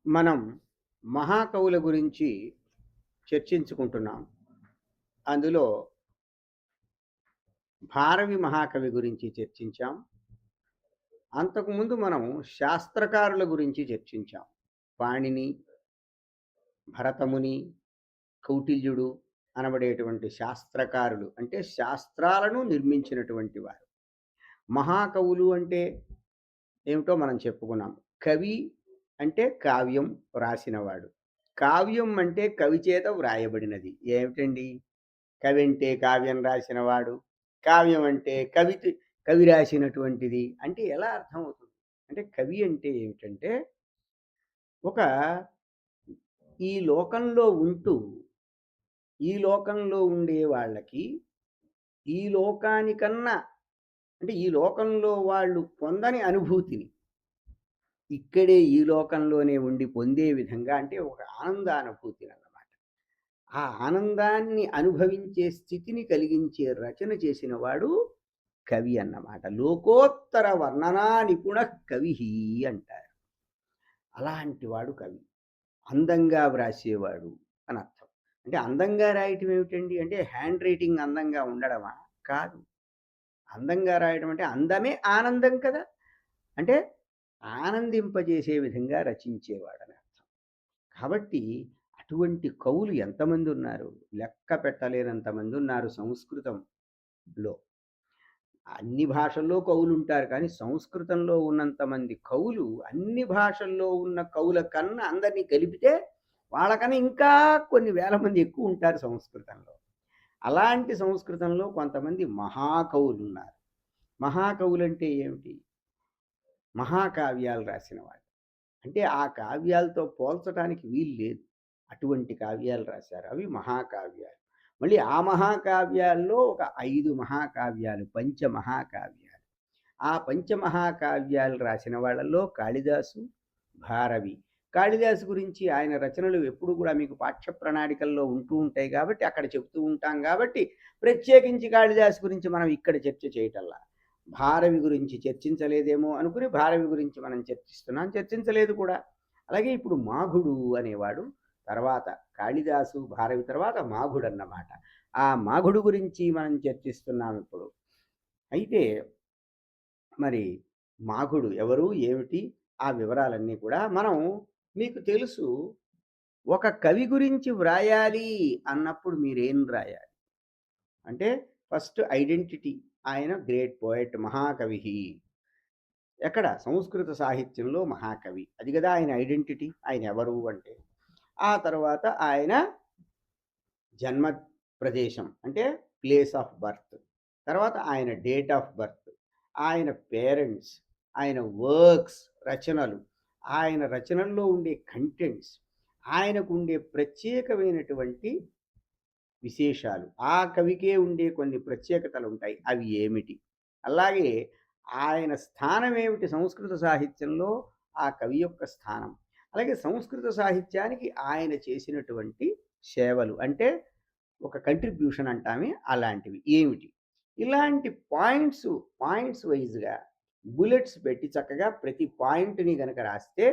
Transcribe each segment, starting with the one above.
మనం మహాకవుల గురించి చర్చించుకుంటున్నాం. అందులో భారవి మహాకవి గురించి చర్చించాం. అంతకుముందు మనం శాస్త్రకారుల గురించి చర్చించాం. పాణిని, భరతముని, కౌటిల్యుడు అనబడేటువంటి శాస్త్రకారులు అంటే శాస్త్రాలను నిర్మించినటువంటి వారు. మహాకవులు అంటే ఏమిటో మనం చెప్పుకున్నాం. కవి అంటే కావ్యం వ్రాసినవాడు. కావ్యం అంటే కవి చేత వ్రాయబడినది. ఏమిటండి? కవి అంటే కావ్యం రాసినవాడు. కావ్యం అంటే కవి రాసినటువంటిది. అంటే ఎలా అర్థమవుతుంది? అంటే కవి అంటే ఏమిటంటే, ఒక ఈ లోకంలో ఉంటూ, ఈ లోకంలో ఉండే వాళ్ళకి, ఈ లోకానికన్నా అంటే ఈ లోకంలో వాళ్ళు పొందని అనుభూతిని ఇక్కడే ఈ లోకంలోనే ఉండి పొందే విధంగా అంటే ఒక ఆనందానుభూతినన్నమాట. ఆ ఆనందాన్ని అనుభవించే స్థితిని కలిగించే రచన చేసిన వాడు కవి అన్నమాట. లోకోత్తర వర్ణనా నిపుణః కవిః అంటారు. అలాంటి వాడు కవి. అందంగా వ్రాసేవాడు అని అర్థం. అంటే అందంగా రాయటం ఏమిటండి? అంటే హ్యాండ్ రైటింగ్ అందంగా ఉండడమా? కాదు. అందంగా రాయడం అంటే అందమే ఆనందం కదా! అంటే ఆనందింపజేసే విధంగా రచించేవాడని అర్థం. కాబట్టి అటువంటి కవులు ఎంతమందున్నారు? లెక్క పెట్టలేనంత మందున్నారు సంస్కృతంలో. అన్ని భాషల్లో కవులుంటారు. కానీ సంస్కృతంలో ఉన్నంత మంది కవులు అన్ని భాషల్లో ఉన్న కవుల కన్నా అందరిని కలిపితే వాళ్ళకన్నా ఇంకా కొన్ని వేల మంది ఎక్కువ ఉంటారు సంస్కృతంలో. అలాంటి సంస్కృతంలో కొంతమంది మహాకవులున్నారు. మహాకవులంటే ఏమిటి? మహాకావ్యాలు రాసినవాళ్ళు. అంటే ఆ కావ్యాలతో పోల్చటానికి వీలు లేదు. అటువంటి కావ్యాలు రాశారు. అవి మహాకావ్యాలు. మళ్ళీ ఆ మహాకావ్యాల్లో ఒక 5 మహాకావ్యాలు, పంచమహాకావ్యాలు. ఆ పంచమహాకావ్యాలు రాసిన వాళ్ళలో కాళిదాసు, భారవి. కాళిదాసు గురించి ఆయన రచనలు ఎప్పుడు కూడా మీకు పాఠ్య ప్రణాళికల్లో ఉంటూ ఉంటాయి కాబట్టి, అక్కడ చెప్తూ ఉంటాం కాబట్టి, ప్రత్యేకించి కాళిదాసు గురించి మనం ఇక్కడ చర్చ చేయటల్లా. భారవి గురించి చర్చించలేదేమో అనుకుని భారవి గురించి మనం చర్చిస్తున్నాం. చర్చించలేదు కూడా. అలాగే ఇప్పుడు మాఘుడు అనేవాడు తర్వాత కాళిదాసు, భారవి తర్వాత మాఘుడన్నమాట. ఆ మాఘుడు గురించి మనం చర్చిస్తున్నాం ఇప్పుడు. అయితే మరి మాఘుడు ఎవరు? ఏమిటి? ఆ వివరాలన్నీ కూడా మనం మీకు తెలుసు. ఒక కవి గురించి వ్రాయాలి అన్నప్పుడు మీరేం రాయాలి? అంటే ఫస్ట్ ఐడెంటిటీ. ఆయన గ్రేట్ పోయెట్, మహాకవి. ఎక్కడ? సంస్కృత సాహిత్యంలో మహాకవి. అది కదా ఆయన ఐడెంటిటీ. ఆయన ఎవరు అంటే. ఆ తర్వాత ఆయన జన్మ ప్రదేశం అంటే ప్లేస్ ఆఫ్ బర్త్. తర్వాత ఆయన డేట్ ఆఫ్ బర్త్. ఆయన పేరెంట్స్, ఆయన వర్క్స్, రచనలు, ఆయన రచనల్లో ఉండే కంటెంట్స్, ఆయనకు ఉండే ప్రత్యేకమైనటువంటి విశేషాలు, ఆ కవికే ఉండే కొన్ని ప్రత్యేకతలు ఉంటాయి. అవి ఏమిటి? అలాగే ఆయన స్థానం ఏమిటి సంస్కృత సాహిత్యంలో? ఆ కవి యొక్క స్థానం. అలాగే సంస్కృత సాహిత్యానికి ఆయన చేసినటువంటి సేవలు అంటే ఒక కంట్రిబ్యూషన్ అంటామే అలాంటివి ఏమిటి? ఇలాంటి పాయింట్స్ వైజ్‌గా బుల్లెట్స్ పెట్టి చక్కగా ప్రతి పాయింట్‌ని గనక రాస్తే,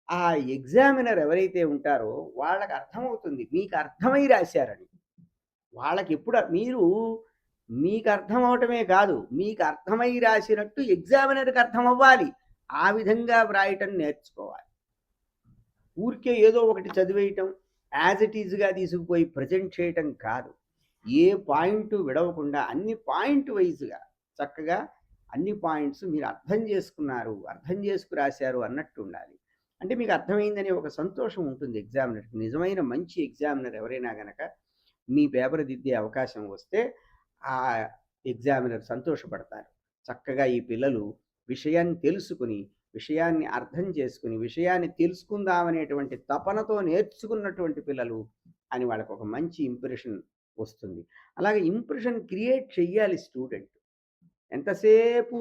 ఆ ఎగ్జామినర్ ఎవరైతే ఉంటారో వాళ్ళకి అర్థమవుతుంది. మీకు అర్థమై రాశారని. వాళ్ళకెప్పుడు మీకు అర్థం అవ్వటమే కాదు, మీకు అర్థమై రాసినట్టు ఎగ్జామినర్‌కి అర్థమవ్వాలి. ఆ విధంగా వ్రాయటం నేర్చుకోవాలి. ఊరికే ఏదో ఒకటి చదివేయటం, యాజ్ ఇట్ ఈజ్‌గా తీసుకుపోయి ప్రెజెంట్ చేయటం కాదు. ఏ పాయింటు విడవకుండా అన్ని పాయింట్ వైస్‌గా చక్కగా అన్ని పాయింట్స్ మీరు అర్థం చేసుకున్నారు, అర్థం చేసుకు రాశారు అన్నట్టు ఉండాలి. అంటే మీకు అర్థమైందనే ఒక సంతోషం ఉంటుంది ఎగ్జామినర్‌కి. నిజమైన మంచి ఎగ్జామినర్ ఎవరైనా గనక మీ పేపర్ దిద్దే అవకాశం వస్తే ఆ ఎగ్జామినర్ సంతోషపడతారు. చక్కగా ఈ పిల్లలు విషయాన్ని తెలుసుకుని, విషయాన్ని అర్థం చేసుకుని, విషయాన్ని తెలుసుకుందామనేటువంటి తపనతో నేర్చుకున్నటువంటి పిల్లలు అని వాళ్ళకి ఒక మంచి ఇంప్రెషన్ వస్తుంది. అలాగే ఇంప్రెషన్ క్రియేట్ చెయ్యాలి స్టూడెంట్. ఎంతసేపు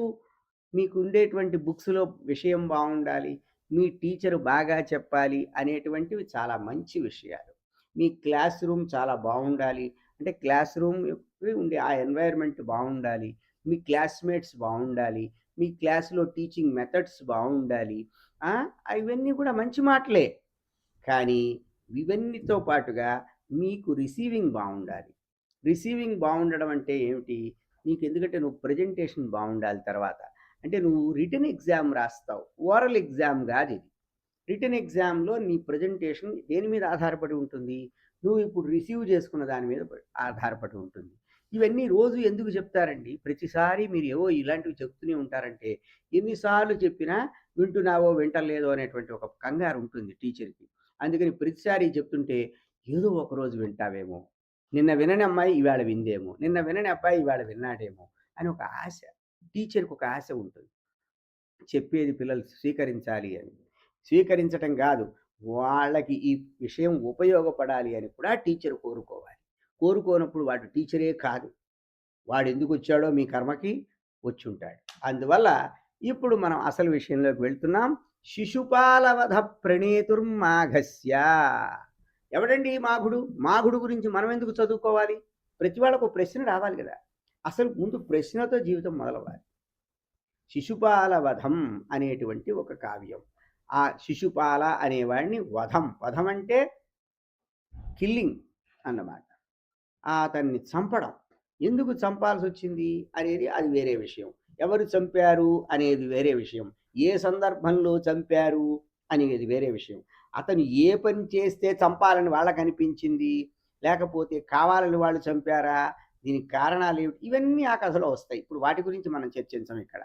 మీకు ఉండేటువంటి బుక్స్‌లో విషయం బావుండాలి, మీ టీచరు బాగా చెప్పాలి అనేటువంటివి చాలా మంచి విషయాలు. మీ క్లాస్ రూమ్ చాలా బావుండాలి. అంటే క్లాస్ రూమ్ ఉండే ఆ ఎన్వైర్న్‌మెంట్ బావుండాలి. మీ క్లాస్‌మేట్స్ బావుండాలి. మీ క్లాస్‌లో టీచింగ్ మెథడ్స్ బావుండాలి. ఆ! ఇవన్నీ కూడా మంచి మాటలే. కానీ ఇవన్నీతో పాటుగా మీకు రిసీవింగ్ బావుండాలి. రిసీవింగ్ బావుండడం అంటే ఏమిటి? నీకెందుకంటే నువ్వు ప్రెజెంటేషన్ బావుండాలి తర్వాత. అంటే నువ్వు రిటన్ ఎగ్జామ్ రాస్తావు. ఓరల్ ఎగ్జామ్ గాదిది. రిటన్ ఎగ్జామ్‌లో నీ ప్రెజెంటేషన్ దేని మీద ఆధారపడి ఉంటుంది? నువ్వు ఇప్పుడు రిసీవ్ చేసుకున్న దాని మీద ఆధారపడి ఉంటుంది. ఇవన్నీ రోజు ఎందుకు చెప్తారండి? ప్రతిసారి మీరు ఏవో ఇలాంటివి చెప్తూనే ఉంటారంటే, ఎన్ని సార్లు చెప్పినా వింటున్నావో, వింటలేదో అనేటువంటి ఒక కంగారు ఉంటుంది టీచర్‌కి. అందుకని ప్రతిసారి చెప్తుంటే ఏదో ఒకరోజు వింటావేమో, నిన్న వినని అమ్మాయి ఇవాళ విందేమో, నిన్న వినని అబ్బాయి ఇవాళ విన్నాడేమో అని ఒక ఆశ. టీచర్‌కి ఒక ఆశ ఉంటుంది. చెప్పేది పిల్లలు స్వీకరించాలి అని. స్వీకరించటం గాదు, వాళ్ళకి ఈ విషయం ఉపయోగపడాలి అని కూడా టీచర్ కోరుకోవాలి. కోరుకోనప్పుడు వాడు టీచరే కాదు. వాడెందుకొచ్చాడో మీ కర్మకి వచ్చుంటాడు. అందువల్ల ఇప్పుడు మనం అసలు విషయంలోకి వెళ్తున్నాం. శిశుపాలవధ ప్రణేతుర్మాఘస్య. ఎవడండి ఈ మాఘుడు? మాఘుడు గురించి మనం ఎందుకు చదువుకోవాలి? ప్రతి వాళ్ళకు ప్రశ్న రావాలి గదా! అసలు ముందు ప్రశ్నతో జీవితం మొదలవ్వాలి. శిశుపాల వధం అనేటువంటి ఒక కావ్యం. ఆ శిశుపాల అనేవాడిని వధం. వధం అంటే కిల్లింగ్ అన్నమాట. అతన్ని చంపడం. ఎందుకు చంపాల్సొచ్చింది అనేది అది వేరే విషయం. ఎవరు చంపారు అనేది వేరే విషయం. ఏ సందర్భంలో చంపారు అనేది వేరే విషయం. అతను ఏ పని చేస్తే చంపాలని వాళ్ళకనిపించింది, లేకపోతే కావాలని వాళ్ళు చంపారా? దీనికి కారణాలేమిటి? ఇవన్నీ ఆ కథలో వస్తాయి. ఇప్పుడు వాటి గురించి మనం చర్చించం ఇక్కడ.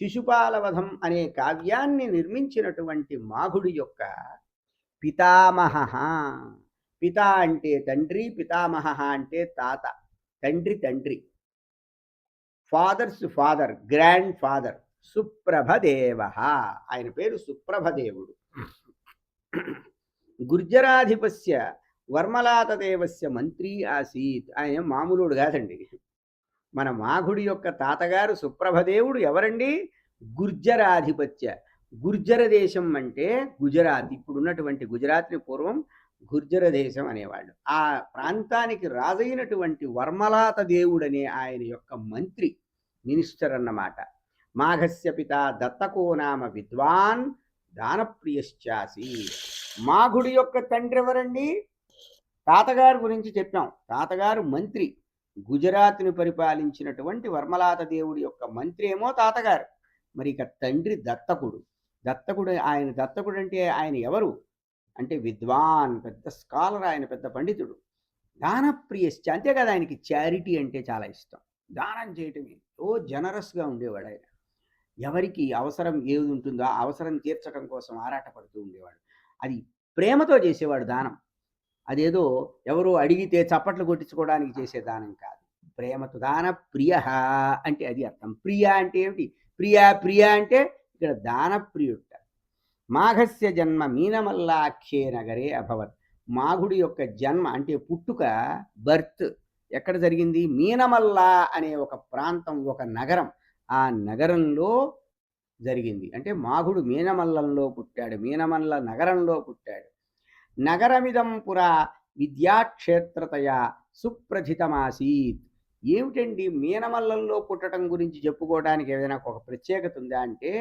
శిశుపాలవధం అనే కావ్యాన్ని నిర్మించినటువంటి మాఘుడి యొక్క పితామహః. పిత అంటే తండ్రి, పితామహః అంటే తాత. తండ్రి తండ్రి. Father's father, grandfather. సుప్రభదేవః. ఆయన పేరు సుప్రభదేవుడు. గుర్జరాధిపస్య వర్మలాతదేవస్య మంత్రి ఆసీత్. ఆయన మామూలుడు కాదండి. మన మాఘుడి యొక్క తాతగారు సుప్రభదేవుడు ఎవరండి? గుర్జరాధిపత్య. గుర్జర దేశం అంటే గుజరాత్. ఇప్పుడున్నటువంటి గుజరాత్ని పూర్వం గుర్జర దేశం అనేవాళ్ళు. ఆ ప్రాంతానికి రాజైనటువంటి వర్మలాత దేవుడనే ఆయన యొక్క మంత్రి, మినిస్టర్ అన్నమాట. మాఘస్య పిత దత్తకో నామ విద్వాన్ దానప్రియశ్చాసి. మాఘుడి యొక్క తండ్రి ఎవరండి? తాతగారు గురించి చెప్పాం. తాతగారు మంత్రి. గుజరాత్ని పరిపాలించినటువంటి వర్మలాత దేవుడి యొక్క మంత్రి ఏమో తాతగారు. మరి ఇక తండ్రి దత్తకుడు. దత్తకుడు అంటే ఆయన ఎవరు అంటే విద్వాన్, పెద్ద స్కాలర్, ఆయన పెద్ద పండితుడు. దానప్రియశ్చ, అంతే కదా, ఆయనకి చారిటీ అంటే చాలా ఇష్టం. దానం చేయటమే జనరస్గా ఉండేవాడు ఆయన. ఎవరికి అవసరం ఏది ఉంటుందో ఆ అవసరం తీర్చడం కోసం ఆరాటపడుతూ ఉండేవాడు. అది ప్రేమతో చేసేవాడు దానం. అదేదో ఎవరో అడిగితే చప్పట్లు కొట్టించుకోవడానికి చేసే దానం కాదు. ప్రేమతో దాన ప్రియ అంటే అది అర్థం. ప్రియ అంటే ఏమిటి? ప్రియ అంటే ఇక్కడ దానప్రియుట. మాఘస్య జన్మ మీనమల్లాఖ్యే నగరే అభవత్. మాఘుడి యొక్క జన్మ అంటే పుట్టుక, బర్త్ ఎక్కడ జరిగింది? మీనమల్లా అనే ఒక ప్రాంతం, ఒక నగరం. ఆ నగరంలో జరిగింది. అంటే మాఘుడు మీనమల్లంలో పుట్టాడు, మీనమల్ల నగరంలో పుట్టాడు. నగరమిదం పురా విద్యాక్షేత్రతయా సుప్రథితమాసీత్. ఏమిటండి మీనమల్లంలో పుట్టడం గురించి చెప్పుకోవడానికి ఏదైనా ఒక ప్రత్యేకత ఉందా అంటే,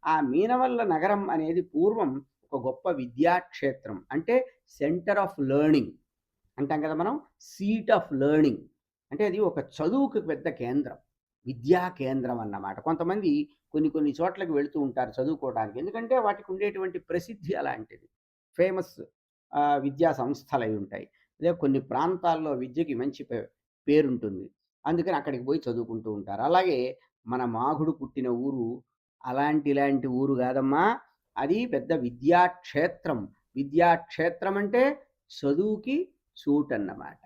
ఆ మీనమల్ల నగరం అనేది పూర్వం ఒక గొప్ప విద్యాక్షేత్రం. అంటే సెంటర్ ఆఫ్ లెర్నింగ్ అంటాం కదా మనం. సీట్ ఆఫ్ లెర్నింగ్ అంటే అది ఒక చదువుకు పెద్ద కేంద్రం, విద్యా కేంద్రం అన్నమాట. కొంతమంది కొన్ని చోట్లకి వెళుతూ ఉంటారు చదువుకోవడానికి, ఎందుకంటే వాటికి ఉండేటువంటి ప్రసిద్ధి అలాంటిది. ఫేమస్ విద్యా సంస్థలు అయి ఉంటాయి. లేదా కొన్ని ప్రాంతాల్లో విద్యకి మంచి పేరుంటుంది. అందుకని అక్కడికి పోయి చదువుకుంటూ ఉంటారు. అలాగే మన మాఘుడు పుట్టిన ఊరు ఇలాంటి ఊరు కాదమ్మా. అది పెద్ద విద్యాక్షేత్రం. విద్యాక్షేత్రం అంటే చదువుకి చోటన్నమాట.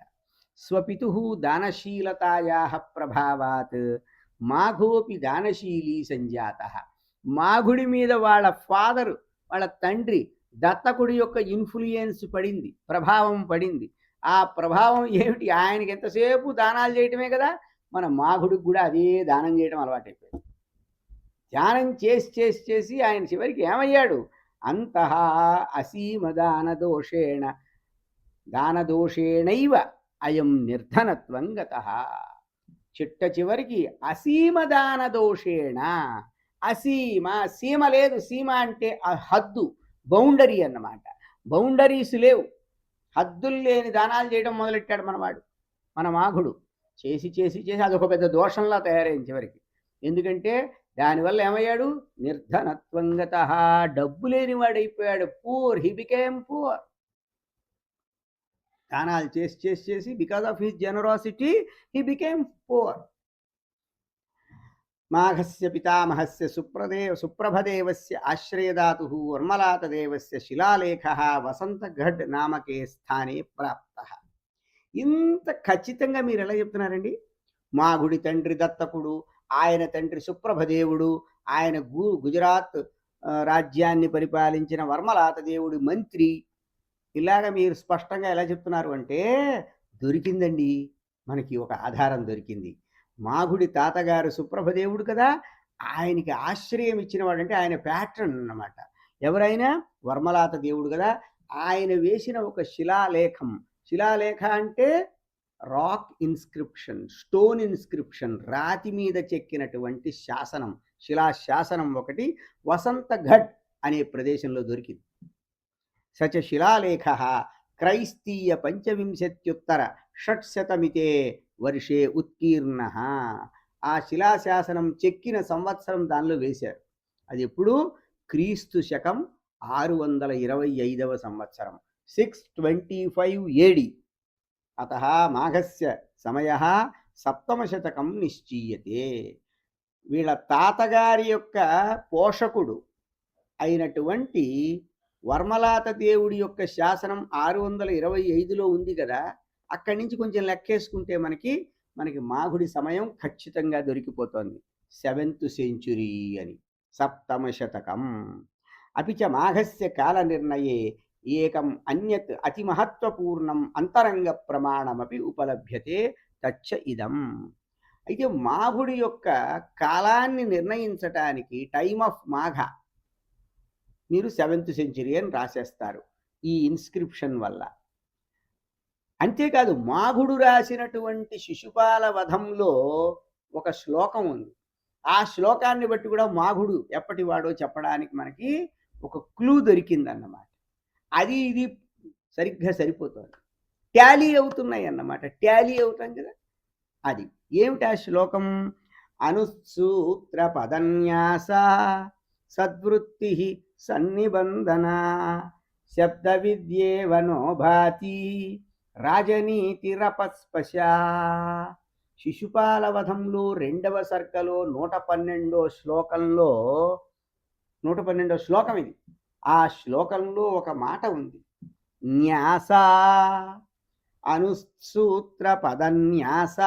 స్వపితుః దానశీలతాయాః ప్రభావాత్ మాఘోపి దానశీలీ సంజాతః. మాఘుడి మీద వాళ్ళ ఫాదరు, వాళ్ళ తండ్రి దత్తకుడి యొక్క ఇన్ఫ్లుయెన్స్ పడింది, ప్రభావం పడింది. ఆ ప్రభావం ఏమిటి? ఆయనకి ఎంతసేపు దానాలు చేయటమే కదా. మన మాఘుడికి కూడా అదే దానం చేయడం అలవాటైపోయింది. ధ్యానం చేసి ఆయన చివరికి ఏమయ్యాడు? అంతః అసీమ దానదోషేణైవ అయం నిర్ధనత్వం గతః. చిట్ట చివరికి అసీమ దానదోషేణ, అసీమ, సీమ లేదు. సీమ అంటే ఆ హద్దు, బౌండరీ అన్నమాట. బౌండరీస్ లేవు. హద్దులు లేని దానాలు చేయడం మొదలెట్టాడు మనవాడు, మన మాఘుడు. చేసి చేసి చేసి అదొక పెద్ద దోషంలా తయారైంది చివరికి. ఎందుకంటే దానివల్ల ఏమయ్యాడు? నిర్ధనత్వంగత, డబ్బు లేనివాడైపోయాడు. Poor, he became poor. దానాలు చేసి చేసి చేసి because of his generosity he became poor. మాఘస్య పితామహస్య సుప్రభదేవస్య ఆశ్రయదాతు వర్మలాతదేవస్య శిలాలేఖ వసంతగఢ్ నామకే స్థానే ప్రాప్త. ఇంత ఖచ్చితంగా మీరు ఎలా చెప్తున్నారండి? మాఘుడి తండ్రి దత్తకుడు, ఆయన తండ్రి సుప్రభదేవుడు, ఆయన గుజరాత్ రాజ్యాన్ని పరిపాలించిన వర్మలాత దేవుడి మంత్రి. ఇలాగ మీరు స్పష్టంగా ఎలా చెప్తున్నారు అంటే, దొరికిందండి, మనకి ఒక ఆధారం దొరికింది. మాఘుడి తాతగారు సుప్రభదేవుడు కదా, ఆయనకి ఆశ్రయం ఇచ్చినవాడు, అంటే ఆయన ప్యాట్రన్ అన్నమాట. ఎవరైనా వర్మలాత దేవుడు కదా, ఆయన వేసిన ఒక శిలాలేఖం. శిలాలేఖ అంటే రాక్ ఇన్స్క్రిప్షన్, స్టోన్ ఇన్స్క్రిప్షన్, రాతి మీద చెక్కినటువంటి శాసనం, శిలాశాసనం ఒకటి వసంతగఢ్ అనే ప్రదేశంలో దొరికింది. సచ శిలాలేఖ క్రైస్తీయ పంచవింశత్యుత్తర షట్శతమితే వర్షే ఉత్కీర్ణ. ఆ శిలాశాసనం చెక్కిన సంవత్సరం దానిలో వేశారు. అది ఎప్పుడు? క్రీస్తు శకం 625వ సంవత్సరం, 625 AD. అత మాఘస్య సమయ సప్తమశతకం నిశ్చీయతే. వీళ్ళ తాతగారి యొక్క పోషకుడు అయినటువంటి వర్మలాత దేవుడి యొక్క శాసనం 625లో ఉంది కదా, అక్కడి నుంచి కొంచెం లెక్కేసుకుంటే మనకి మాఘుడి సమయం ఖచ్చితంగా దొరికిపోతుంది. 7th century అని, సప్తమశతకం. అపిచ మాఘస్య కాల నిర్ణయే ఏకం అన్యత్ అతి మహత్వపూర్ణం అంతరంగ ప్రమాణమపి ఉపలభ్యతే తచ్చ ఇదం. అయితే మాఘుడి యొక్క కాలాన్ని నిర్ణయించటానికి టైమ్ ఆఫ్ మాఘ మీరు 7th century అని రాసేస్తారు ఈ ఇన్స్క్రిప్షన్ వల్ల. అంతేకాదు, మాఘుడు రాసినటువంటి శిశుపాల వధంలో ఒక శ్లోకం ఉంది. ఆ శ్లోకాన్ని బట్టి కూడా మాఘుడు ఎప్పటివాడో చెప్పడానికి మనకి ఒక క్లూ దొరికిందన్నమాట. అది ఇది సరిగ్గా సరిపోతుంది, ట్యాలీ అవుతున్నాయి అన్నమాట. ట్యాలీ అవుతాం కదా, అది ఏమిటి ఆ శ్లోకం? అనుసూత్ర పదన్యాస సద్వృత్తి సన్నిబంధన శబ్ద విద్యేవనో భాతి రాజనీతిరపస్పశ. శిశుపాల వధంలో 2వ సర్గలో 112వ శ్లోకంలో, 112వ శ్లోకం ఇది. ఆ శ్లోకంలో ఒక మాట ఉంది, న్యాస, అనుసూత్ర పదన్యాస.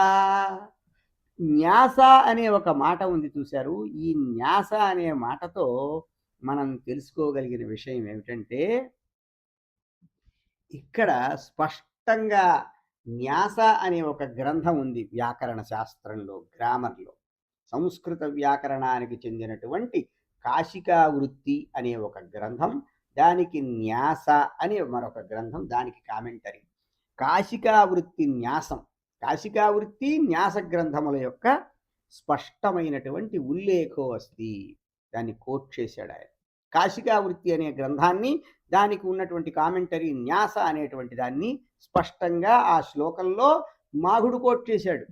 న్యాస అనే ఒక మాట ఉంది చూశారు. ఈ న్యాస అనే మాటతో మనం తెలుసుకోగలిగిన విషయం ఏమిటంటే, ఇక్కడ స్పష్టంగా న్యాస అనే ఒక గ్రంథం ఉంది వ్యాకరణ శాస్త్రంలో, గ్రామర్లో. సంస్కృత వ్యాకరణానికి చెందినటువంటి కాశికా వృత్తి అనే ఒక గ్రంథం, దానికి న్యాస అనే మరొక గ్రంథం, దానికి కామెంటరీ. కాశికా వృత్తి న్యాసం, కాశికా వృత్తి న్యాస గ్రంథముల యొక్క స్పష్టమైనటువంటి ఉల్లేఖో అస్తి, దాన్ని కోట్ చేశాడు ఆయన. కాశికా వృత్తి అనే గ్రంథాన్ని, దానికి ఉన్నటువంటి కామెంటరీ న్యాస అనేటువంటి దాన్ని స్పష్టంగా ఆ శ్లోకంలో మాఘుడు కోట్ చేశాడు.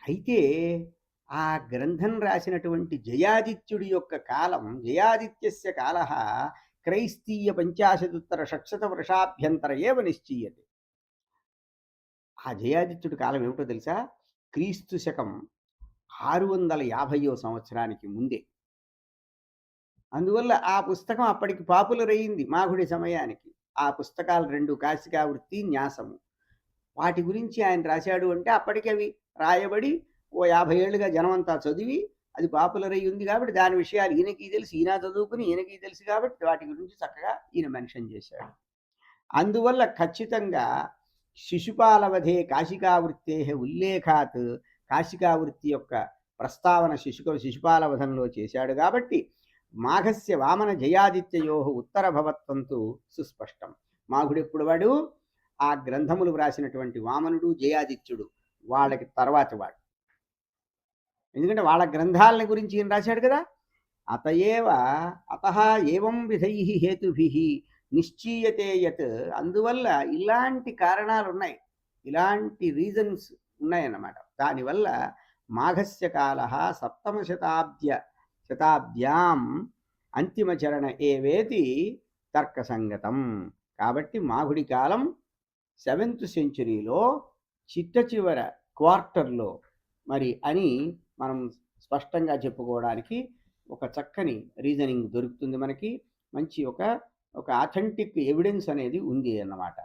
అయితే ఆ గ్రంథం రాసినటువంటి జయాదిత్యుడి యొక్క కాలం, జయాదిత్యస్య కాల క్రైస్తీయ 50 షట్శత వర్షాభ్యంతర ఏవ నిశ్చీయతే. ఆ జయాదిత్యుడి కాలం ఏమిటో తెలుసా? క్రీస్తు శకం 650వ సంవత్సరానికి ముందే. అందువల్ల ఆ పుస్తకం అప్పటికి పాపులర్ అయ్యింది మాఘుడి సమయానికి. ఆ పుస్తకాలు 2, కాశికా వృత్తి, న్యాసము. వాటి గురించి ఆయన రాశాడు అంటే అప్పటికి అవి రాయబడి ఓ 50 ఏళ్ళుగా జనమంతా చదివి అది పాపులర్ అయ్యి ఉంది కాబట్టి దాని విషయాలు ఈయనకి తెలిసి, ఈయన చదువుకుని ఈయనకి తెలుసు కాబట్టి వాటి గురించి చక్కగా ఈయన మెన్షన్ చేశాడు. అందువల్ల ఖచ్చితంగా శిశుపాలవధే కాశికావృత్తే ఉల్లేఖాత్, కాశికావృత్తి యొక్క ప్రస్తావన శిశుపాలవధంలో చేశాడు కాబట్టి మాఘస్య వామన జయాదిత్యయో ఉత్తర భవత్వంతు సుస్పష్టం. మాఘుడెప్పుడు వాడు? ఆ గ్రంథములు వ్రాసినటువంటి వామనుడు, జయాదిత్యుడు వాళ్ళకి తర్వాత వాడు. ఎందుకంటే వాళ్ళ గ్రంథాలని గురించి ఈయన రాశాడు కదా. అతయేవ అతః ఏవం విధైః హేతుభిః నిశ్చీయతే యత్, అందువల్ల ఇలాంటి కారణాలున్నాయి. ఇలాంటి రీజన్స్ ఉన్నాయన్నమాట. దానివల్ల మాఘస్య కాలః సప్తమ శతాబ్ద్యాం అంతిమచరణ ఏవేతి తర్కసంగతం. కాబట్టి మాఘుడి కాలం 7th సెంచురీలో చిట్ట చివర క్వార్టర్లో మరి అని మనం స్పష్టంగా చెప్పుకోవడానికి ఒక చక్కని రీజనింగ్ దొరుకుతుంది మనకి. మంచి ఒక అథెంటిక్ ఎవిడెన్స్ అనేది ఉంది అన్నమాట.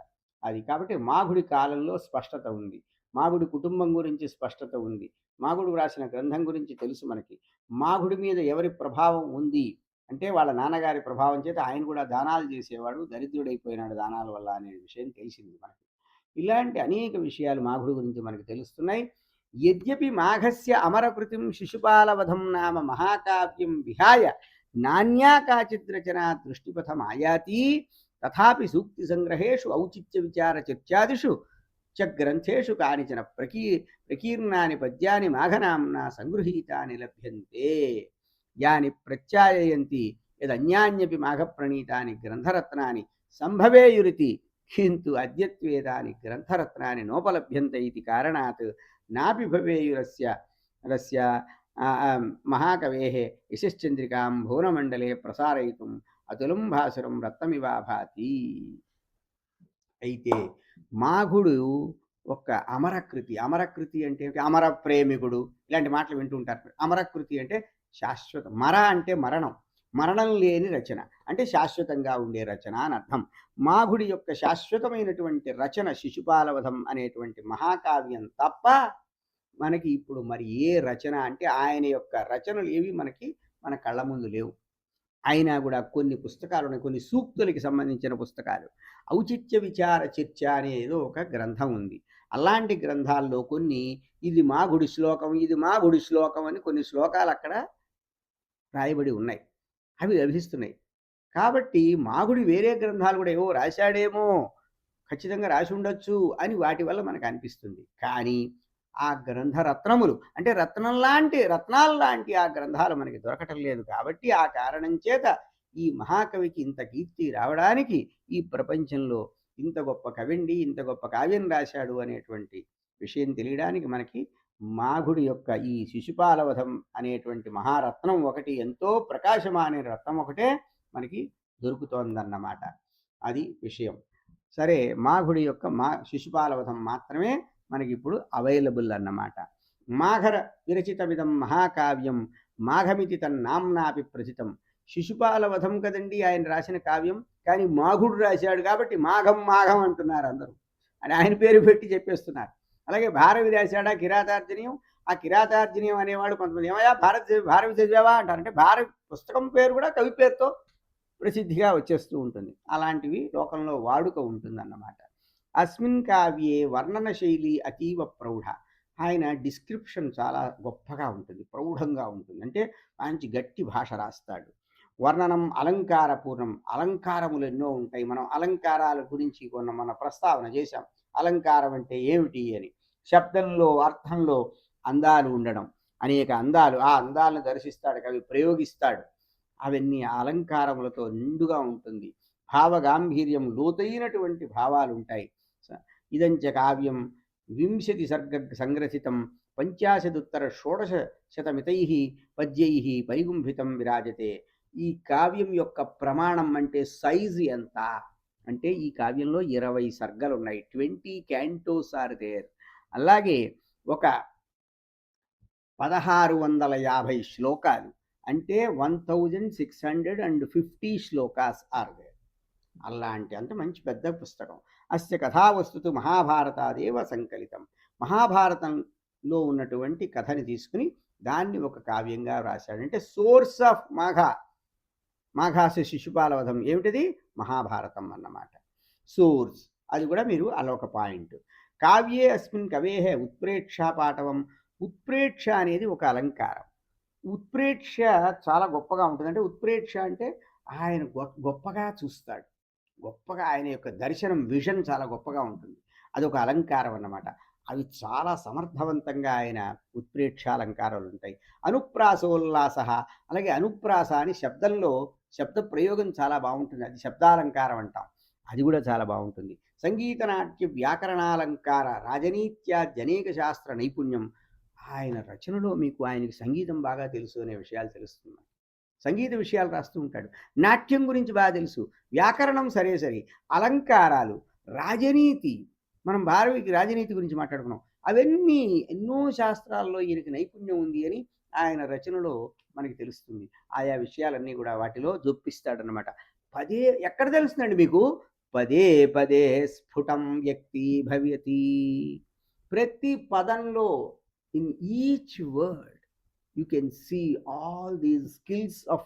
అది కాబట్టి మాఘుడి కాలంలో స్పష్టత ఉంది. మాఘుడి కుటుంబం గురించి స్పష్టత ఉంది. మాఘుడు వ్రాసిన గ్రంథం గురించి తెలుసు మనకి. మాఘుడి మీద ఎవరి ప్రభావం ఉంది అంటే వాళ్ళ నాన్నగారి ప్రభావం చేత ఆయన కూడా దానాలు చేసేవాడు, దరిద్రుడైపోయినాడు దానాల వల్ల అనే విషయం తెలిసింది మనకి. ఇలాంటి అనేక విషయాలు మాఘుడి గురించి మనకు తెలుస్తున్నాయి. యద్యపి మాఘస్య అమరకృతిం శిశుపాలవధం నామ మహాకావ్యం విహాయ నాన్యా కాచిద్ రచనా దృష్టిపథమాయాతి, తథాపి సూక్తి సంగ్రహేషు ఔచిత్య విచార చర్చాదిషు చ గ్రంథేషు కానిచన ప్రకీర్ణాని పద్యాని మాఘనామ్నా సంగృహీతాని లభ్యంతే, యాని ప్రత్యాయయంతి యదన్యాన్యపి మాఘప్రణీతాని గ్రంథరత్నాని సంభవేయురితి, కింటు అద్యత్వేదాని గ్రంథరత్నాని నోపలభ్యంతే ఇతి కారణాత్ నాపి భవేయురస్య మహాకవేః యశశ్చంద్రికాం భువనమండలే ప్రసారయితుం అతులం భాసురం రత్నమివా భాతి. అయితే మాఘుడు ఒక అమరకృతి. అమరకృతి అంటే అమర ప్రేమికుడు, ఇలాంటి మాటలు వింటూ ఉంటారు. అమరకృతి అంటే శాశ్వతం. మర అంటే మరణం, మరణం లేని రచన అంటే శాశ్వతంగా ఉండే రచన అని అర్థం. మాఘుడి యొక్క శాశ్వతమైనటువంటి రచన శిశుపాలవధం అనేటువంటి మహాకావ్యం తప్ప మనకి ఇప్పుడు మరి ఏ రచన అంటే ఆయన యొక్క రచనలు ఏవి మనకి మన కళ్ళ ముందు లేవు. అయినా కూడా కొన్ని పుస్తకాలు ఉన్నాయి, కొన్ని సూక్తులకి సంబంధించిన పుస్తకాలు. ఔచిత్య విచార చర్చ అనేదో ఒక గ్రంథం ఉంది. అలాంటి గ్రంథాల్లో కొన్ని ఇది మాఘుడి శ్లోకం, ఇది మాఘుడి శ్లోకం అని కొన్ని శ్లోకాలు అక్కడ రాయబడి ఉన్నాయి, అవి లభిస్తున్నాయి. కాబట్టి మాఘుడి వేరే గ్రంథాలు కూడా ఏవో రాశాడేమో, ఖచ్చితంగా రాసి ఉండొచ్చు అని వాటి వల్ల మనకు అనిపిస్తుంది. కానీ ఆ గ్రంథరత్నములు అంటే రత్నాలు లాంటి ఆ గ్రంథాలు మనకి దొరకటం లేదు. కాబట్టి ఆ కారణం చేత ఈ మహాకవికి ఇంత కీర్తి రావడానికి, ఈ ప్రపంచంలో ఇంత గొప్ప కవిండి ఇంత గొప్ప కావ్యం రాశాడు అనేటువంటి విషయం తెలియడానికి మనకి మాఘుడి యొక్క ఈ శిశుపాలవధం అనేటువంటి మహారత్నం ఒకటి, ఎంతో ప్రకాశమాన రత్నం ఒకటే మనకి దొరుకుతోందన్నమాట. అది విషయం. సరే, మాఘుడి యొక్క శిశుపాలవధం మాత్రమే మనకి ఇప్పుడు అవైలబుల్ అన్నమాట. మాఘర విరచితమిదం మహాకావ్యం మాఘమితి తన్నామ్నాపి ప్రసితం. శిశుపాలవధం కదండి ఆయన రాసిన కావ్యం, కానీ మాఘుడు రాశాడు కాబట్టి మాఘం మాఘం అంటున్నారు అందరూ, అని ఆయన పేరు పెట్టి చెప్పేస్తున్నారు. అలాగే భారవి రాశాడా కిరాతార్జునీయం, ఆ కిరాతార్జునీయం అనేవాడు కొంతమంది ఏమయ్యా భారవి చదివావా అంటారంటే భారవి పుస్తకం పేరు కూడా కవి పేరుతో ప్రసిద్ధిగా వచ్చేస్తూ ఉంటుంది. అలాంటివి లోకంలో వాడుక ఉంటుందన్నమాట. అస్మిన్ కావ్యే వర్ణన శైలి అతీవ ప్రౌఢ. ఆయన డిస్క్రిప్షన్ చాలా గొప్పగా ఉంటుంది, ప్రౌఢంగా ఉంటుంది. అంటే మంచి గట్టి భాష రాస్తాడు. వర్ణనం అలంకారపూర్ణం. అలంకారములు ఎన్నో ఉంటాయి. మనం అలంకారాల గురించి మన ప్రస్తావన చేశాం. అలంకారం అంటే ఏమిటి అని. శబ్దంలో అర్థంలో అందాలు ఉండడం, అనేక అందాలు, ఆ అందాలను దర్శిస్తాడు కవి, ప్రయోగిస్తాడు. అవన్నీ అలంకారములతో నిండుగా ఉంటుంది. భావగాంభీర్యం, లోతైనటువంటి భావాలు ఉంటాయి. ఇదంచ కావ్యం 20 సర్గ సంగ్రహితం 85 పద్యై పరిగుంభితం విరాజతే. ఈ కావ్యం యొక్క ప్రమాణం అంటే సైజు ఎంత అంటే ఈ కావ్యంలో 20 సర్గలు ఉన్నాయి, 20 క్యాంటోస్ ఆర్ దేర్. అలాగే ఒక 1650 శ్లోకాలు అంటే 1650 శ్లోకాస్ ఆర్ దేర్. అలాంటి అంటే మంచి పెద్ద పుస్తకం. అస్య కథావస్తుతు మహాభారతాదేవ సంకలితం. మహాభారతంలో ఉన్నటువంటి కథని తీసుకుని దాన్ని ఒక కావ్యంగా రాశాడు. అంటే సోర్స్ ఆఫ్ మాఘాస్య శిశుపాలవధం ఏమిటిది? మహాభారతం అన్నమాట. సోర్స్ అది కూడా మీరు అలా ఒక పాయింట్. కావ్యే అస్మిన్ కవేహ ఉత్ప్రేక్ష పాఠవం. ఉత్ప్రేక్ష అనేది ఒక అలంకారం. ఉత్ప్రేక్ష చాలా గొప్పగా ఉంటుంది. అంటే ఉత్ప్రేక్ష అంటే ఆయన గొప్పగా చూస్తాడు, గొప్పగా ఆయన యొక్క దర్శనం, విజన్ చాలా గొప్పగా ఉంటుంది. అదొక అలంకారం అన్నమాట. అవి చాలా సమర్థవంతంగా ఆయన ఉత్ప్రేక్షాలంకారాలుంటాయి. అనుప్రాసోల్లాసః, అలాగే అనుప్రాస అని శబ్దంలో శబ్ద ప్రయోగం చాలా బావుంటుంది. అది శబ్దాలంకారం అంటాం. అది గూడా చాలా బావుంటుంది. సంగీత నాట్య వ్యాకరణాలంకార రాజనీత్యాద్యనేక శాస్త్ర నైపుణ్యం. ఆయన రచనలో మీకు ఆయనకి సంగీతం బాగా తెలుసు అనే విషయాలు తెలుస్తున్నాయి. సంగీత విషయాలు రాస్తూ ఉంటాడు. నాట్యం గురించి బాగా తెలుసు. వ్యాకరణం సరే సరి. అలంకారాలు, రాజనీతి, మనం భారవికి రాజనీతి గురించి మాట్లాడుకున్నాం. అవన్నీ ఎన్నో శాస్త్రాల్లో ఈయనకి నైపుణ్యం ఉంది అని ఆయన రచనలో మనకి తెలుస్తుంది. ఆయా విషయాలన్నీ గూడా వాటిలో జొప్పిస్తాడనమాట. పదే ఎక్కడ తెలుస్తుందండి మీకు? పదే పదే స్ఫుటం వ్యక్తీభవ్యతి. ప్రతి పదంలో in each word you can see all these skills of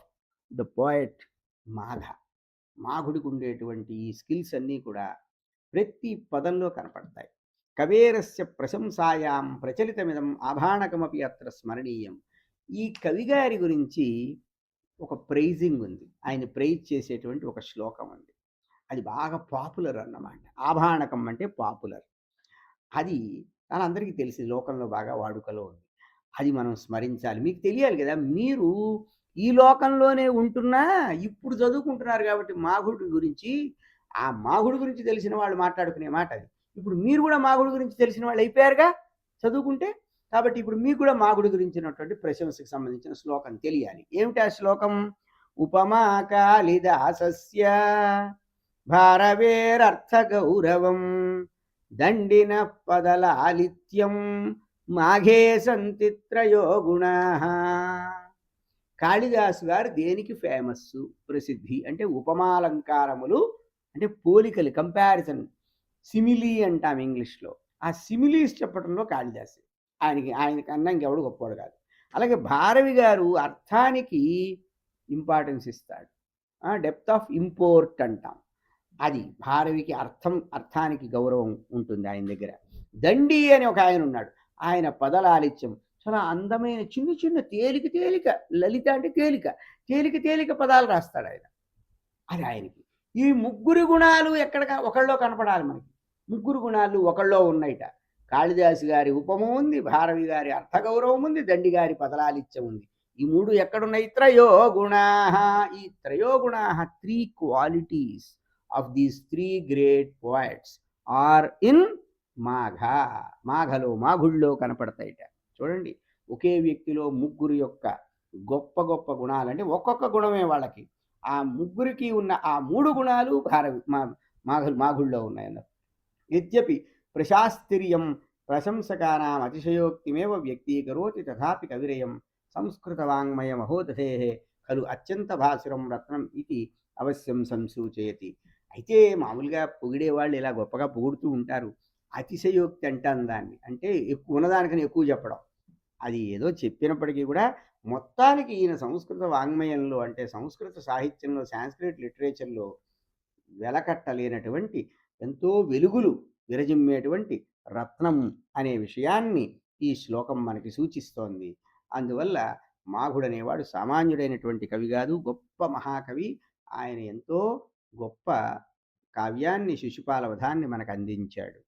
the poet Magha. మాఘుడికి ఉండేటువంటి ఈ స్కిల్స్ అన్నీ కూడా ప్రతి పదంలో కనపడతాయి. కవేరస్య ప్రశంసాయాం ప్రచలితమిదం ఆభాణకమపి అత్ర స్మరణీయం. ఈ కవిగారి గురించి ఒక ప్రైజింగ్ ఉంది. ఆయన ప్రైజ్ చేసేటువంటి ఒక శ్లోకం ఉంది. అది బాగా పాపులర్ అన్నమాట. ఆభాణకం అంటే పాపులర్. అది అందరికీ తెలిసి లోకంలో బాగా వాడుకలో ఉంది. అది మనం స్మరించాలి. మీకు తెలియాలి కదా! మీరు ఈ లోకంలోనే ఉంటున్నా ఇప్పుడు చదువుకుంటున్నారు కాబట్టి మాఘుడి గురించి, ఆ మాఘుడి గురించి తెలిసిన వాళ్ళు మాట్లాడుకునే మాట అది. ఇప్పుడు మీరు కూడా మాఘుడి గురించి తెలిసిన వాళ్ళు అయిపోయారుగా చదువుకుంటే. కాబట్టి ఇప్పుడు మీకు కూడా మాఘుడి గురించినటువంటి ప్రశంసకు సంబంధించిన శ్లోకం తెలియాలి. ఏమిటి ఆ శ్లోకం? ఉపమా కాళిదాసస్య భారవేరర్థ గౌరవం దండిన పదలాలిత్యం మాఘే సంతి త్రయో గుణాః. కాళిదాసు గారు దేనికి ఫేమస్, ప్రసిద్ధి అంటే ఉపమాలంకారములు, అంటే పోలికలు, కంపారిజన్, సిమిలీ అంటాం ఇంగ్లీష్లో. ఆ సిమిలీస్ చెప్పడంలో కాళిదాసు ఆయనకన్నా ఇంకెవడు గొప్పవాడు కాదు. అలాగే భారవి గారు అర్థానికి ఇంపార్టెన్స్ ఇస్తాడు. డెప్త్ ఆఫ్ ఇంపోర్ట్ అంటాం. అది భారవికి అర్థానికి గౌరవం ఉంటుంది ఆయన దగ్గర. దండి అని ఒక ఆయన ఉన్నాడు. ఆయన పదలాలిత్యం, చాలా అందమైన చిన్న చిన్న తేలిక లలిత అంటే తేలిక పదాలు రాస్తాడు ఆయన. అది ఆయనకి. ఈ ముగ్గురు గుణాలు ఎక్కడ ఒకళ్ళో కనపడాలి మనకి. ముగ్గురు గుణాలు ఒకళ్ళో ఉన్నాయిట. కాళిదాసు గారి ఉపమ ఉంది, భారవి గారి అర్థగౌరవం ఉంది, దండి గారి పదలాలిత్యం ఉంది. ఈ మూడు ఎక్కడున్నాయి? త్రయో గుణాః. ఈ త్రయో గుణాః, three qualities of these three great poets are in Magha. మాఘుళ్ళో కనపడతాయిట. చూడండి, ఒకే వ్యక్తిలో ముగ్గురు యొక్క గొప్ప గొప్ప గుణాలు, అంటే ఒక్కొక్క గుణమే వాళ్ళకి. ఆ ముగ్గురికి ఉన్న ఆ మూడు గుణాలు మాఘుళ్ళో ఉన్నాయన్నారు. యద్యపి ప్రశాస్త్రియం ప్రశంసకానాం అతిశయోక్తిమేవ వ్యక్తీకరోతి తథాపి కవిరయం సంస్కృత వాంగ్మయ మహోదధేః ఖలు అత్యంత భాసురం రత్నం ఇది అవశ్యం సంసూచయతి. అయితే మామూలుగా పొగిడేవాళ్ళు ఇలా గొప్పగా పొగుడుతూ ఉంటారు. అతిశయోక్తి అంటాం దాన్ని. అంటే ఎక్కువ ఉన్నదానికని ఎక్కువ చెప్పడం. అది ఏదో చెప్పినప్పటికీ కూడా మొత్తానికి ఈయన సంస్కృత వాంగ్మయంలో, అంటే సంస్కృత సాహిత్యంలో, సాంస్క్రిట్ లిటరేచర్లో వెలకట్టలేనటువంటి ఎంతో వెలుగులు విరజిమ్మేటువంటి రత్నం అనే విషయాన్ని ఈ శ్లోకం మనకి సూచిస్తోంది. అందువల్ల మాఘుడనేవాడు సామాన్యుడైనటువంటి కవి కాదు, గొప్ప మహాకవి. ఆయన ఎంతో గొప్ప కావ్యాన్ని, శిశుపాల వధాన్ని మనకు అందించాడు.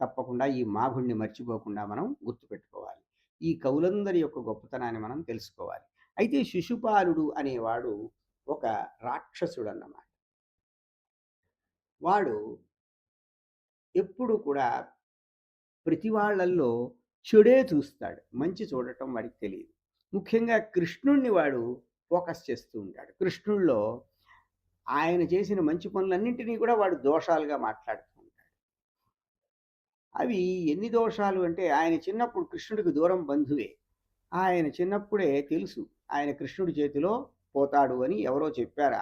తప్పకుండా ఈ మాఘుడిని మర్చిపోకుండా మనం గుర్తుపెట్టుకోవాలి. ఈ కవులందరి యొక్క గొప్పతనాన్ని మనం తెలుసుకోవాలి. అయితే శిశుపాలుడు అనేవాడు ఒక రాక్షసుడు అన్నమాట. వాడు ఎప్పుడు కూడా ప్రతి వాళ్ళల్లో చెడే చూస్తాడు. మంచి చూడటం వాడికి తెలియదు. ముఖ్యంగా కృష్ణుణ్ణి వాడు ఫోకస్ చేస్తూ ఉంటాడు. కృష్ణుడిలో ఆయన చేసిన మంచి పనులన్నింటినీ కూడా వాడు దోషాలుగా మాట్లాడుతూ ఉంటాడు. అవి ఎన్ని దోషాలు అంటే, ఆయన చిన్నప్పుడు కృష్ణుడికి దూరం బంధువే. ఆయన చిన్నప్పుడే తెలుసు ఆయన కృష్ణుడి చేతిలో పోతాడు అని ఎవరో చెప్పారు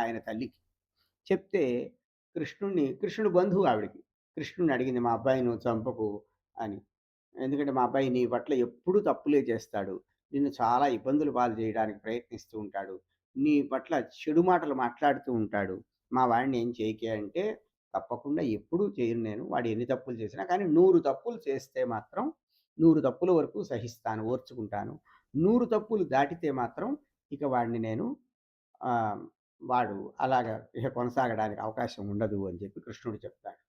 ఆయన తల్లికి. చెప్తే కృష్ణుడు బంధువు ఆవిడకి. కృష్ణుడిని అడిగింది, మా అబ్బాయిని నువ్వు చంపకు అని. ఎందుకంటే మా అబ్బాయి నీ పట్ల ఎప్పుడూ తప్పులే చేస్తాడు. నిన్ను చాలా ఇబ్బందులు పాలు చేయడానికి ప్రయత్నిస్తూ ఉంటాడు. నీ పట్ల చెడు మాటలు మాట్లాడుతూ ఉంటాడు. మా వాడిని ఏం చేయకే అంటే, తప్పకుండా ఎప్పుడూ చేయను నేను. వాడు ఎన్ని తప్పులు చేసినా. కానీ 100 తప్పులు చేస్తే మాత్రం 100 తప్పుల వరకు సహిస్తాను, ఓర్చుకుంటాను. 100 తప్పులు దాటితే మాత్రం ఇక వాడిని నేను ఆహ్, వాడు అలాగా ఇక కొనసాగడానికి అవకాశం ఉండదు అని చెప్పి కృష్ణుడు చెప్తాడు.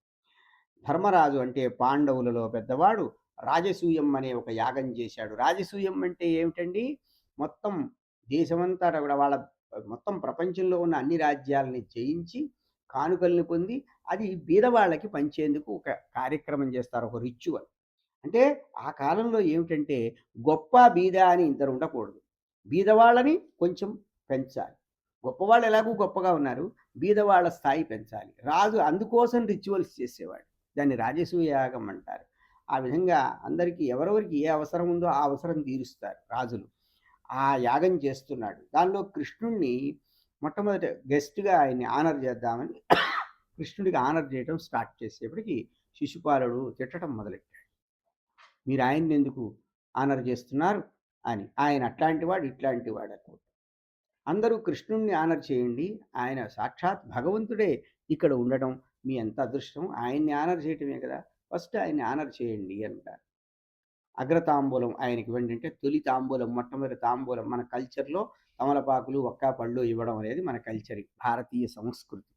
ధర్మరాజు అంటే పాండవులలో పెద్దవాడు రాజసూయం అనే ఒక యాగం చేశాడు. రాజసూయం అంటే ఏమిటండి? మొత్తం దేశమంతటా కూడా వాళ్ళ మొత్తం ప్రపంచంలో ఉన్న అన్ని రాజ్యాలని జయించి, కానుకల్ని పొంది, అది బీదవాళ్ళకి పంచేందుకు ఒక కార్యక్రమం చేస్తారు. ఒక రిచ్యువల్. అంటే ఆ కాలంలో ఏమిటంటే గొప్ప, బీద అని ఇద్దరు ఉండకూడదు. బీదవాళ్ళని కొంచెం పెంచాలి. గొప్పవాళ్ళు ఎలాగూ గొప్పగా ఉన్నారు. బీదవాళ్ళ స్థాయి పెంచాలి. రాజు అందుకోసం రిచువల్స్ చేసేవాడు. దాన్ని రాజసూయ యాగం అంటారు. ఆ విధంగా అందరికీ ఎవరెవరికి ఏ అవసరం ఉందో ఆ అవసరం తీరుస్తారు రాజులు. ఆ యాగం చేస్తున్నాడు. దానిలో కృష్ణుడిని మొట్టమొదట గెస్ట్‌గా ఆయన్ని ఆనర్ చేద్దామని కృష్ణుడికి ఆనర్ చేయటం స్టార్ట్ చేసేప్పటికి శిశుపాలుడు తిట్టడం మొదలెట్టాడు. మీరు ఆయన్నెందుకు ఆనర్ చేస్తున్నారు అని. ఆయన అట్లాంటి వాడు, ఇట్లాంటి వాడు అనుకుంటా. అందరూ కృష్ణుడిని ఆనర్ చేయండి. ఆయన సాక్షాత్ భగవంతుడే ఇక్కడ ఉండడం మీ ఎంత అదృష్టం. ఆయన్ని ఆనర్ చేయటమే కదా! ఫస్ట్ ఆయన్ని ఆనర్ చేయండి అంటారు. అగ్రతాంబూలం ఆయనకివ్వండి అంటే తొలి తాంబూలం, మొట్టమొదటి తాంబూలం మన కల్చర్‌లో తమలపాకులు, ఒక్క పళ్ళు ఇవ్వడం అనేది మన కల్చర్. భారతీయ సంస్కృతి.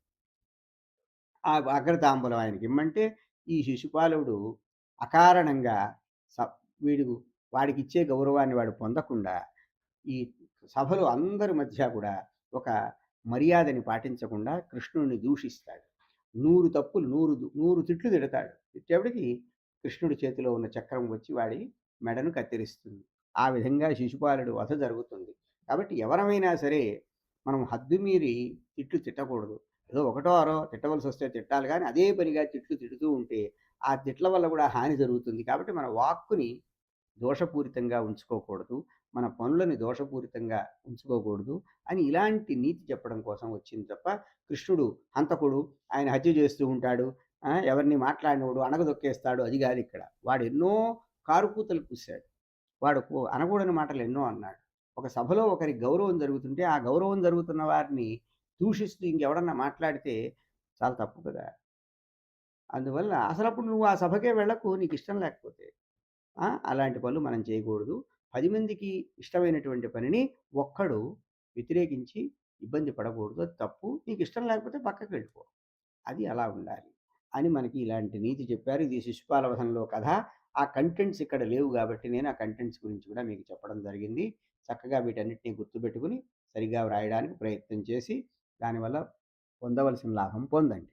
ఆ అగ్రతాంబూలం ఆయనకిమ్మంటే ఈ శిశుపాలుడు అకారణంగా స వీడు వాడికిచ్చే గౌరవాన్ని వాడు పొందకుండా ఈ సభలో అందరి మధ్య కూడా ఒక మర్యాదని పాటించకుండా కృష్ణుడిని దూషిస్తాడు. 100 తప్పులు 100 తిట్లు తిడతాడు. తిట్టేప్పటికి కృష్ణుడి చేతిలో ఉన్న చక్రం వచ్చి వాడి మెడను కత్తిరిస్తుంది. ఆ విధంగా శిశుపాలుడి వధ జరుగుతుంది. కాబట్టి ఎవరమైనా సరే మనం హద్దు మీరి తిట్లు తిట్టకూడదు. ఏదో ఒకటో అరో తిట్టవలసొస్తే తిట్టాలి గానీ, అదే పనిగా తిట్లు తిడుతూ ఉంటే ఆ తిట్ల వల్ల కూడా హాని జరుగుతుంది. కాబట్టి మన వాక్కుని దోషపూరితంగా ఉంచుకోకూడదు. మన పనులని దోషపూరితంగా ఉంచుకోకూడదు అని ఇలాంటి నీతి చెప్పడం కోసం వచ్చింది తప్ప, కృష్ణుడు హంతకుడు, ఆయన హత్య చేస్తూ ఉంటాడు. ఎవరిని మాట్లాడినోడు అణగదొక్కేస్తాడు అది గాదిక్కడ. వాడెన్నో కారుకూతలు కూశాడు. వాడు అనకూడని మాటలు ఎన్నో అన్నాడు. ఒక సభలో ఒకరికి గౌరవం జరుగుతుంటే, ఆ గౌరవం జరుగుతున్న వారిని దూషిస్తూ ఇంకెవడన్నా మాట్లాడితే చాలా తప్పు కదా! అందువల్ల అసలప్పుడు నువ్వు ఆ సభకే వెళ్ళకు నీకిష్టం లేకపోతే. అలాంటి పనులు మనం చేయకూడదు. 10 మందికి ఇష్టమైనటువంటి పనిని ఒక్కడు వ్యతిరేకించి ఇబ్బంది పడకూడదు. అది తప్పు. నీకిష్టం లేకపోతే పక్కకి వెళ్ళిపో. అది అలా ఉండాలి. అని మనకి ఇలాంటి నీతి చెప్పారు. ఇది శిశుపాల వధంలో కథ. ఆ కంటెంట్స్ ఇక్కడ లేవు గాబట్టి నేను ఆ కంటెంట్స్ గురించి కూడా మీకు చెప్పడం జరిగింది. చక్కగా వీటన్నిటిని గుర్తుపెట్టుకొని సరిగ్గా వ్రాయడానికి ప్రయత్నం చేసి దానివల్ల పొందవలసిన లాభం పొందండి.